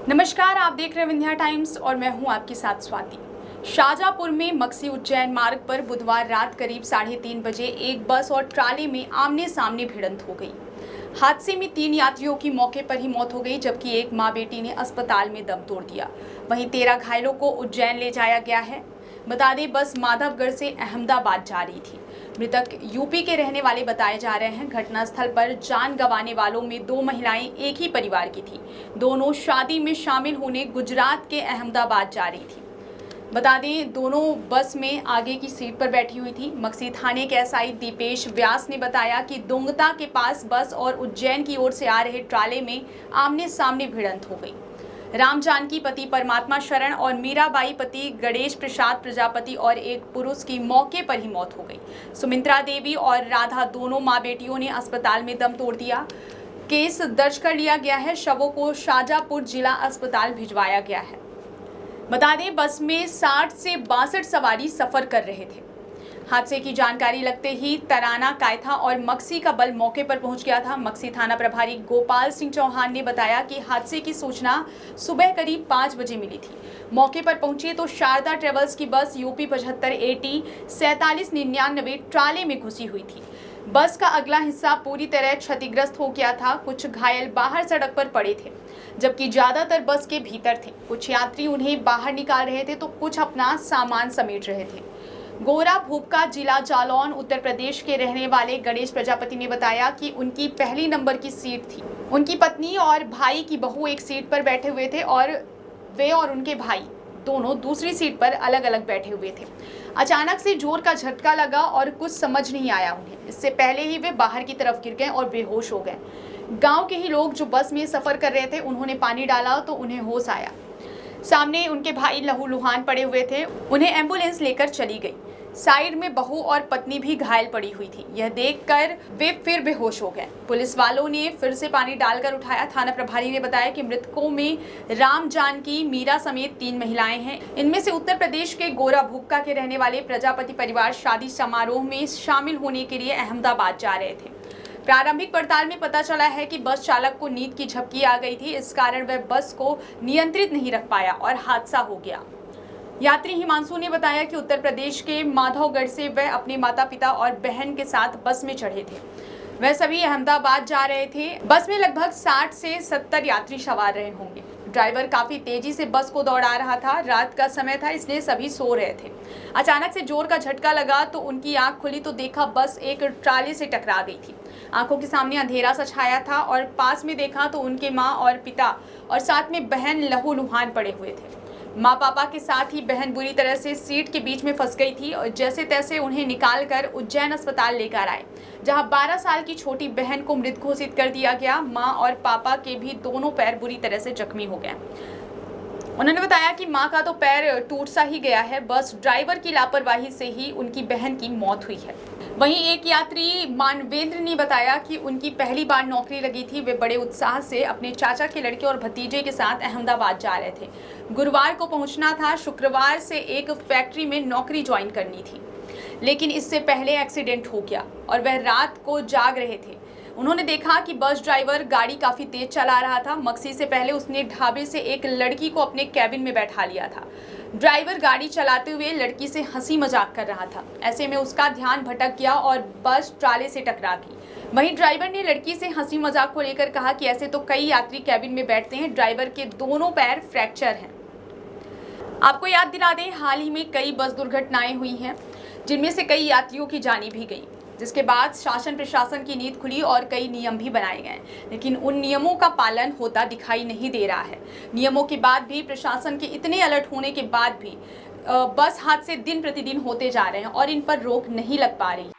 नमस्कार, आप देख रहे हैं विंध्या टाइम्स और मैं हूं आपके साथ स्वाति। शाहजहांपुर में मक्सी उज्जैन मार्ग पर बुधवार रात करीब 3:30 बजे एक बस और ट्राले में आमने सामने भिड़ंत हो गई। हादसे में 3 यात्रियों की मौके पर ही मौत हो गई, जबकि एक मां बेटी ने अस्पताल में दम तोड़ दिया। वहीं 13 घायलों को उज्जैन ले जाया गया है। बता दें, बस माधवगढ़ से अहमदाबाद जा रही थी। मृतक यूपी के रहने वाले बताए जा रहे हैं। घटनास्थल पर जान गंवाने वालों में 2 महिलाएं एक ही परिवार की थी। दोनों शादी में शामिल होने गुजरात के अहमदाबाद जा रही थी। बता दें, दोनों बस में आगे की सीट पर बैठी हुई थी। मक्सी थाने के एसआई दीपेश व्यास ने बताया कि दोंगता के पास बस और उज्जैन की ओर से आ रहे ट्राले में आमने सामने भिड़ंत हो गई। राम जानकी पति परमात्मा शरण और मीराबाई पति गणेश प्रसाद प्रजापति और एक पुरुष की मौके पर ही मौत हो गई। सुमित्रा देवी और राधा दोनों मां बेटियों ने अस्पताल में दम तोड़ दिया। केस दर्ज कर लिया गया है। शवों को शाहजहांपुर जिला अस्पताल भिजवाया गया है। बता दें, बस में 60 से 62 सवारी सफर कर रहे थे। हादसे की जानकारी लगते ही तराना, कायथा और मक्सी का बल मौके पर पहुंच गया था। मक्सी थाना प्रभारी गोपाल सिंह चौहान ने बताया कि हादसे की सूचना सुबह करीब 5 बजे मिली थी। मौके पर पहुंचे तो शारदा ट्रेवल्स की बस यूपी 75 AT 4799 ट्राले में घुसी हुई थी। बस का अगला हिस्सा पूरी तरह क्षतिग्रस्त हो गया था। कुछ घायल बाहर सड़क पर पड़े थे, जबकि ज्यादातर बस के भीतर थे। कुछ यात्री उन्हें बाहर निकाल रहे थे तो कुछ अपना सामान समेट रहे थे। गोरा भूपका जिला जालौन उत्तर प्रदेश के रहने वाले गणेश प्रजापति ने बताया कि उनकी पहली नंबर की सीट थी। उनकी पत्नी और भाई की बहू एक सीट पर बैठे हुए थे और वे और उनके भाई दोनों दूसरी सीट पर अलग अलग बैठे हुए थे। अचानक से जोर का झटका लगा और कुछ समझ नहीं आया उन्हें। इससे पहले ही वे बाहर की तरफ गिर गए और बेहोश हो गए। गांव के ही लोग जो बस में सफर कर रहे थे, उन्होंने पानी डाला तो उन्हें होश आया। सामने उनके भाई लहूलुहान पड़े हुए थे। उन्हें एम्बुलेंस लेकर चली गई। साइड में बहू और पत्नी भी घायल पड़ी हुई थी। यह देखकर वे फिर बेहोश हो गए। पुलिस वालों ने फिर से पानी डालकर उठाया। थाना प्रभारी ने बताया कि मृतकों में राम जानकी, मीरा समेत 3 महिलाएं हैं। इनमें से उत्तर प्रदेश के गोरा भुक्का के रहने वाले प्रजापति परिवार शादी समारोह में शामिल होने के लिए अहमदाबाद जा रहे थे। प्रारंभिक पड़ताल में पता चला है कि बस चालक को नींद की झपकी आ गई थी। इस कारण वह बस को नियंत्रित नहीं रख पाया और हादसा हो गया। यात्री हिमांशु ने बताया कि उत्तर प्रदेश के माधवगढ़ से वह अपने माता पिता और बहन के साथ बस में चढ़े थे। वह सभी अहमदाबाद जा रहे थे। बस में लगभग 60 से 70 यात्री सवार रहे होंगे। ड्राइवर काफी तेजी से बस को दौड़ा रहा था। रात का समय था, इसलिए सभी सो रहे थे। अचानक से जोर का झटका लगा तो उनकी आंख खुली तो देखा बस एक ट्राले से टकरा गई थी। आंखों के सामने अंधेरा सा छाया था और पास में देखा तो उनके माँ और पिता और साथ में बहन लहूलुहान पड़े हुए थे। माँ पापा के साथ ही बहन बुरी तरह से सीट के बीच में फंस गई थी और जैसे तैसे उन्हें निकालकर उज्जैन अस्पताल लेकर आए, जहां 12 साल की छोटी बहन को मृत घोषित कर दिया गया। माँ और पापा के भी दोनों पैर बुरी तरह से जख्मी हो गए। उन्होंने बताया कि मां का तो पैर टूट सा ही गया है। बस ड्राइवर की लापरवाही से ही उनकी बहन की मौत हुई है। वहीं एक यात्री मानवेंद्र ने बताया कि उनकी पहली बार नौकरी लगी थी। वे बड़े उत्साह से अपने चाचा के लड़के और भतीजे के साथ अहमदाबाद जा रहे थे। गुरुवार को पहुंचना था। शुक्रवार से एक फैक्ट्री में नौकरी ज्वाइन करनी थी, लेकिन इससे पहले एक्सीडेंट हो गया और वह रात को जाग रहे थे। उन्होंने देखा कि बस ड्राइवर गाड़ी काफी तेज चला रहा था। मक्सी से पहले उसने ढाबे से एक लड़की को अपने कैबिन में बैठा लिया था। ड्राइवर गाड़ी चलाते हुए लड़की से हंसी मजाक कर रहा था। ऐसे में उसका ध्यान भटक गया और बस ट्राले से टकरा गई। वहीं ड्राइवर ने लड़की से हंसी मजाक को लेकर कहा कि ऐसे तो कई यात्री कैबिन में बैठते हैं। ड्राइवर के दोनों पैर फ्रैक्चर हैं। आपको याद दिला दें, हाल ही में कई बस दुर्घटनाएं हुई हैं, जिनमें से कई यात्रियों की जानी भी गई, जिसके बाद शासन प्रशासन की नींद खुली और कई नियम भी बनाए गए। लेकिन उन नियमों का पालन होता दिखाई नहीं दे रहा है। नियमों के बाद भी, प्रशासन के इतने अलर्ट होने के बाद भी बस हादसे दिन प्रतिदिन होते जा रहे हैं और इन पर रोक नहीं लग पा रही।